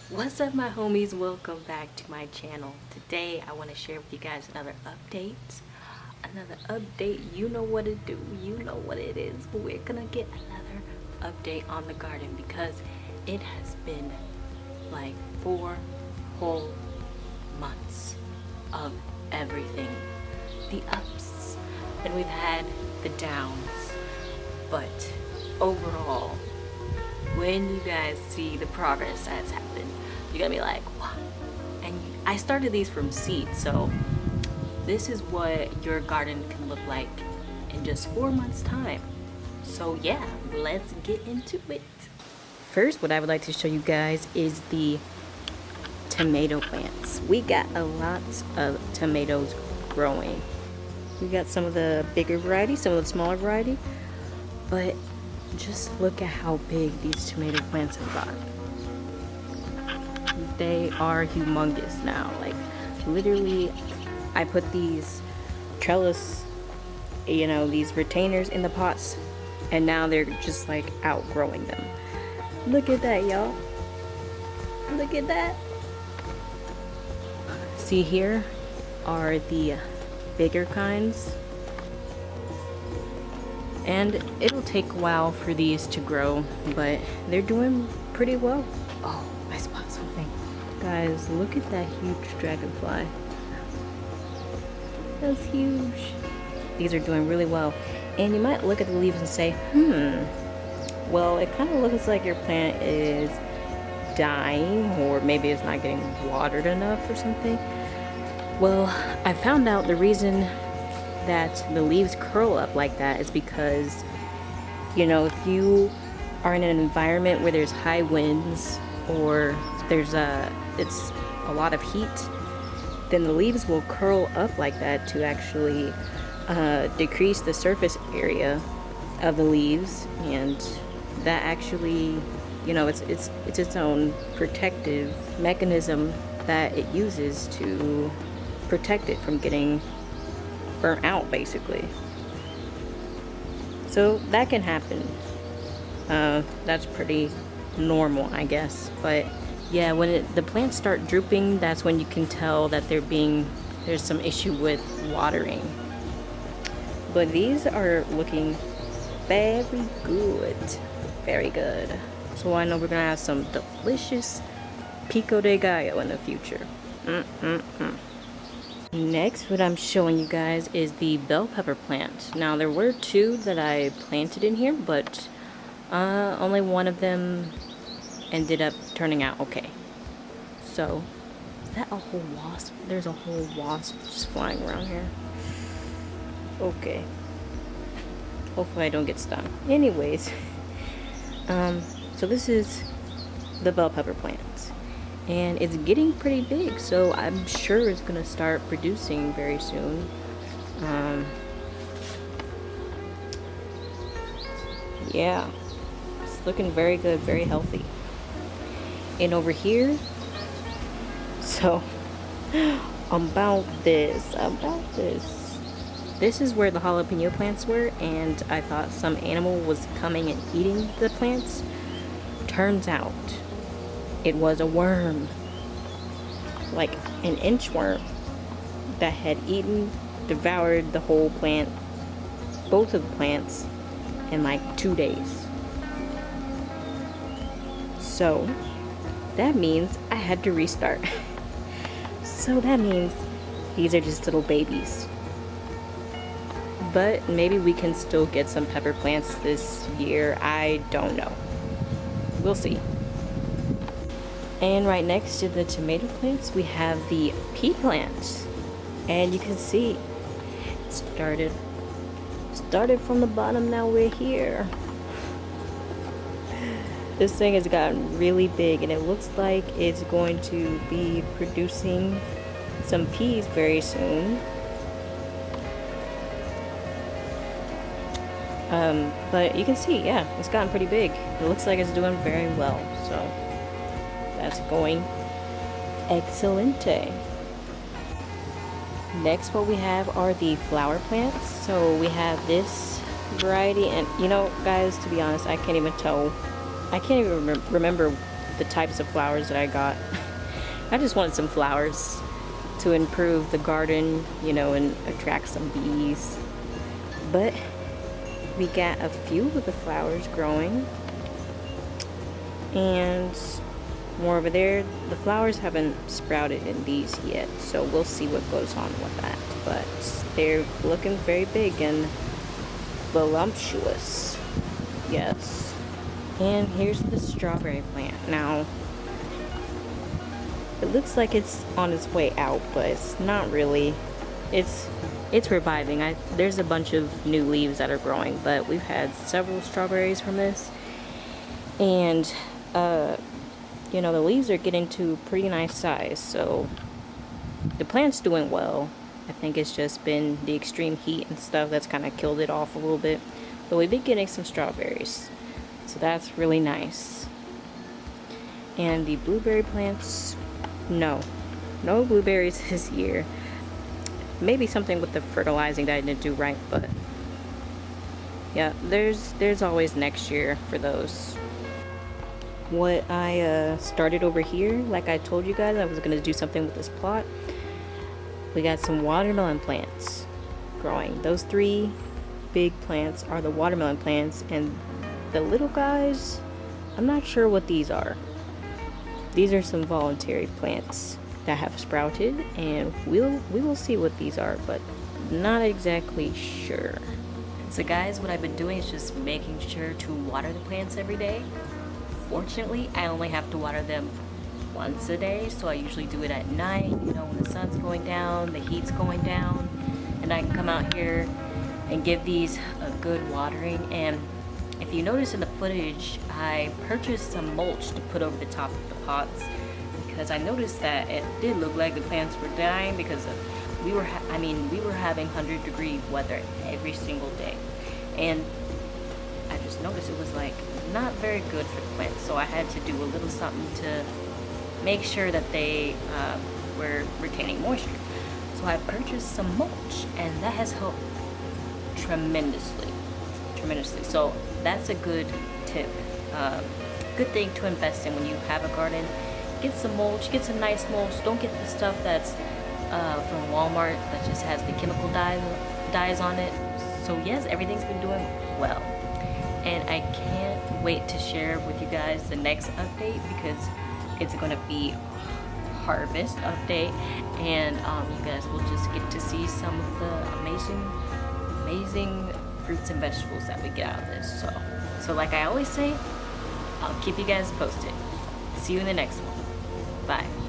What's up, my homies? Welcome back to my channel. Today I want to share with you guys another update. You know what it do, you know what it is. We're gonna get another update on the garden because it has been like 4 whole months of everything, the ups, and we've had the downs, but overall, when you guys see the progress that's happened, you're gonna be like, what? And I started these from seed, so this is what your garden can look like in just 4 months time. So yeah, let's get into it. First, what I would like to show you guys is the tomato plants. We got a lot of tomatoes growing. We got some of the bigger variety, some of the smaller variety, but just look at how big these tomato plants have gotten. They are humongous now. Like, literally, I put these trellis, these retainers in the pots, and now they're just like outgrowing them. Look at that, y'all. Look at that. See, here are the bigger kinds. And it'll take a while for these to grow, but they're doing pretty well. Oh, I spot something. Guys, look at that huge dragonfly. That's huge. These are doing really well. And you might look at the leaves and say, well, it kind of looks like your plant is dying, or maybe it's not getting watered enough or something. Well, I found out the reason that the leaves curl up like that is because, if you are in an environment where there's high winds or it's a lot of heat, then the leaves will curl up like that to actually decrease the surface area of the leaves, and that actually, it's its own protective mechanism that it uses to protect it from getting burnt out, basically. So that can happen. That's pretty normal, I guess. But yeah, when the plants start drooping, that's when you can tell that there's some issue with watering. But these are looking very good, very good. So I know we're gonna have some delicious pico de gallo in the future. Next, what I'm showing you guys is the bell pepper plant. Now, there were 2 that I planted in here, but only one of them ended up turning out okay. So, is that a whole wasp? There's a whole wasp just flying around here. Okay. Hopefully I don't get stung. Anyways, so this is the bell pepper plant. And it's getting pretty big, so I'm sure it's gonna start producing very soon. Yeah, it's looking very good, very healthy. And over here, so about this. This is where the jalapeno plants were, and I thought some animal was coming and eating the plants. Turns out it was a worm, like an inchworm, that had devoured the whole plant, both of the plants, in like 2 days. So that means I had to restart. So that means these are just little babies. But maybe we can still get some pepper plants this year. I don't know. We'll see. And right next to the tomato plants, we have the pea plants. And you can see it started from the bottom, now we're here. This thing has gotten really big, and it looks like it's going to be producing some peas very soon. But you can see, yeah, it's gotten pretty big. It looks like it's doing very well, so that's going excelente. Next, what we have are the flower plants. So we have this variety, and guys, to be honest, I can't even remember the types of flowers that I got. I just wanted some flowers to improve the garden, you know, and attract some bees. But we got a few of the flowers growing, and more over there. The flowers haven't sprouted in these yet, so we'll see what goes on with that. But they're looking very big and voluptuous. Yes. And here's the strawberry plant. Now, it looks like it's on its way out, but it's not really. It's reviving. There's a bunch of new leaves that are growing, but we've had several strawberries from this, and you know, the leaves are getting to a pretty nice size, so the plant's doing well. I think it's just been the extreme heat and stuff that's kind of killed it off a little bit, but we've been getting some strawberries, so that's really nice. And the blueberry plants, no blueberries this year. Maybe something with the fertilizing that I didn't do right, but yeah, there's always next year for those. What I started over here, like I told you guys, I was gonna do something with this plot. We got some watermelon plants growing. Those 3 big plants are the watermelon plants, and the little guys, I'm not sure what these are. These are some voluntary plants that have sprouted, and we will see what these are, but not exactly sure. So guys, what I've been doing is just making sure to water the plants every day. Fortunately, I only have to water them once a day, so I usually do it at night, you know, when the sun's going down, the heat's going down, and I can come out here and give these a good watering. And if you notice in the footage, I purchased some mulch to put over the top of the pots, because I noticed that it did look like the plants were dying because we were having 100-degree weather every single day, and I just noticed it was like not very good for the plants, so I had to do a little something to make sure that they were retaining moisture. So I purchased some mulch, and that has helped tremendously. So that's a good tip, good thing to invest in when you have a garden. Get some mulch, get some nice mulch. Don't get the stuff that's from Walmart that just has the chemical dyes on it. So yes, everything's been doing well, and I can't wait to share with you guys the next update, because it's going to be harvest update, and you guys will just get to see some of the amazing fruits and vegetables that we get out of this. So like I always say, I'll keep you guys posted. See you in the next one. Bye.